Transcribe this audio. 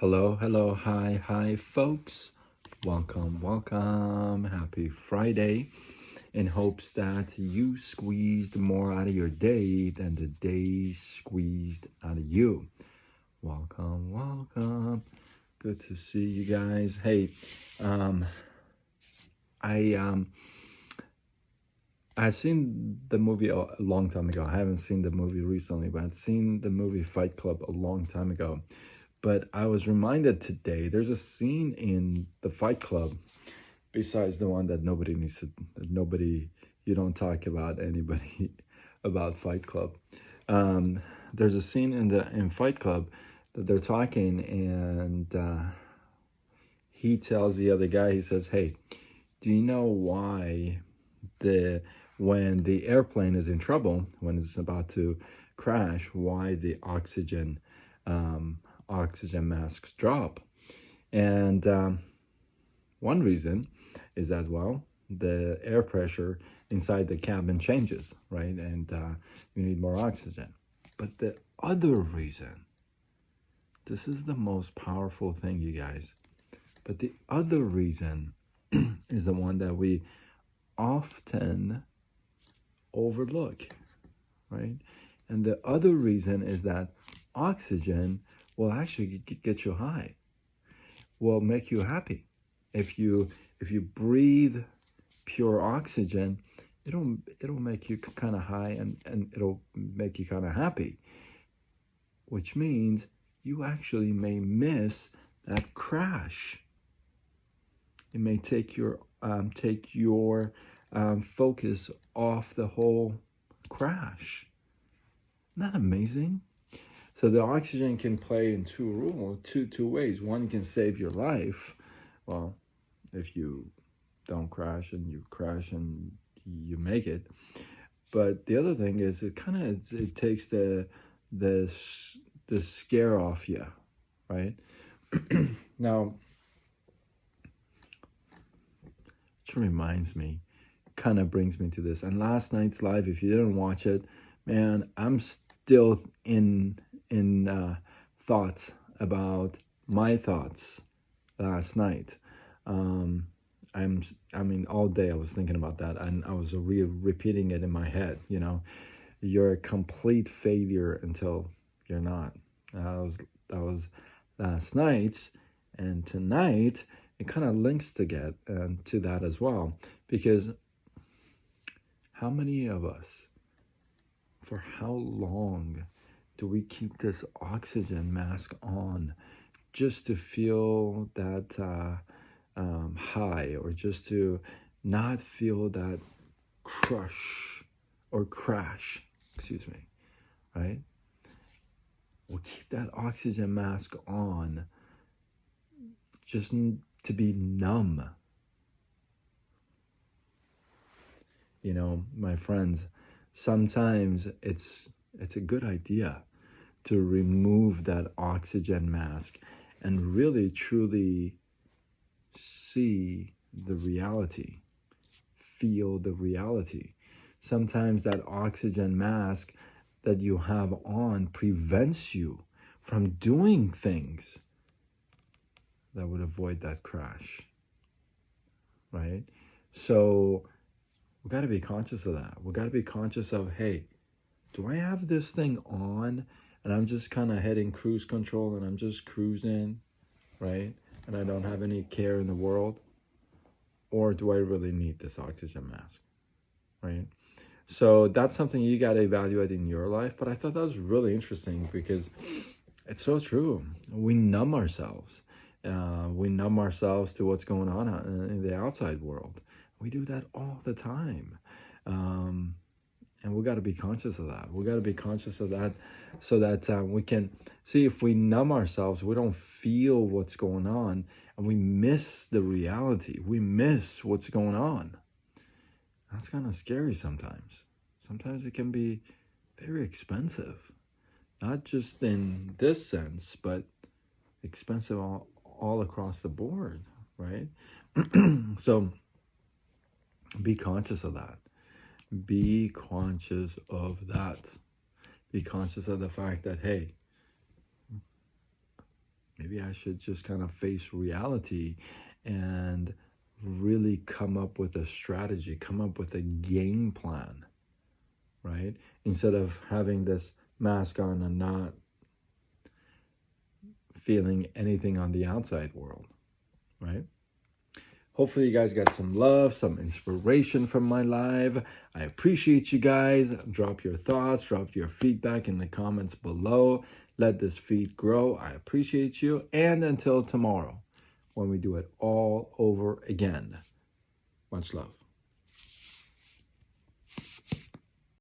Hello, hi, folks. Welcome. Happy Friday. In hopes that you squeezed more out of your day than the day squeezed out of you. Welcome. Good to see you guys. Hey, I've seen the movie a long time ago. I haven't seen the movie recently, but I've seen the movie Fight Club a long time ago. But I was reminded today, there's a scene in the Fight Club, besides the one that you don't talk about anybody about Fight Club. There's a scene in Fight Club that they're talking, and he tells the other guy, he says, hey, do you know why when the airplane is in trouble, when it's about to crash, why the oxygen masks drop? And one reason is that, well, the air pressure inside the cabin changes, right? And you need more oxygen. But the other reason, this is the most powerful thing, you guys, but the other reason is the one that we often overlook, right? And the other reason is that oxygen will actually get you high, will make you happy. If you breathe pure oxygen, it'll make you kind of high, and it'll make you kind of happy, which means you actually may miss that crash. It may take your focus off the whole crash. Isn't that amazing? So the oxygen can play in two ways. One can save your life. Well, if you don't crash and you crash and you make it. But the other thing is it takes the scare off you, right? Now, it reminds me, kind of brings me to this. And last night's live, if you didn't watch it, man, I'm still in thoughts about my thoughts last night. All day I was thinking about that, and I was repeating it in my head. You know, you're a complete failure until you're not. That was last night, and tonight it kind of links to that as well, because how many of us, for how long do we keep this oxygen mask on just to feel that high, or just to not feel that crash, right? We'll keep that oxygen mask on just to be numb. You know, my friends, sometimes it's a good idea to remove that oxygen mask and really truly see the reality, feel the reality. Sometimes that oxygen mask that you have on prevents you from doing things that would avoid that crash, right? So we got to be conscious of that. We got to be conscious of, hey, do I have this thing on and I'm just kind of heading cruise control and I'm just cruising, right? And I don't have any care in the world? Or do I really need this oxygen mask, right? So that's something you got to evaluate in your life. But I thought that was really interesting because it's so true. We numb ourselves. We numb ourselves to what's going on in the outside world. We do that all the time. And we got to be conscious of that. We got to be conscious of that so that we can see, if we numb ourselves, we don't feel what's going on, and we miss the reality. We miss what's going on. That's kind of scary sometimes. Sometimes it can be very expensive, not just in this sense, but expensive all across the board, right? So be conscious of that. Be conscious of that. Be conscious of the fact that, hey, maybe maybe I should just kind of face reality and really come up with a strategy, come up with a game plan, right? Instead of having this mask on and not feeling anything on the outside world, right? Hopefully you guys got some love, some inspiration from my live. I appreciate you guys. Drop your thoughts, drop your feedback in the comments below. Let this feed grow. I appreciate you. And until tomorrow, when we do it all over again, much love.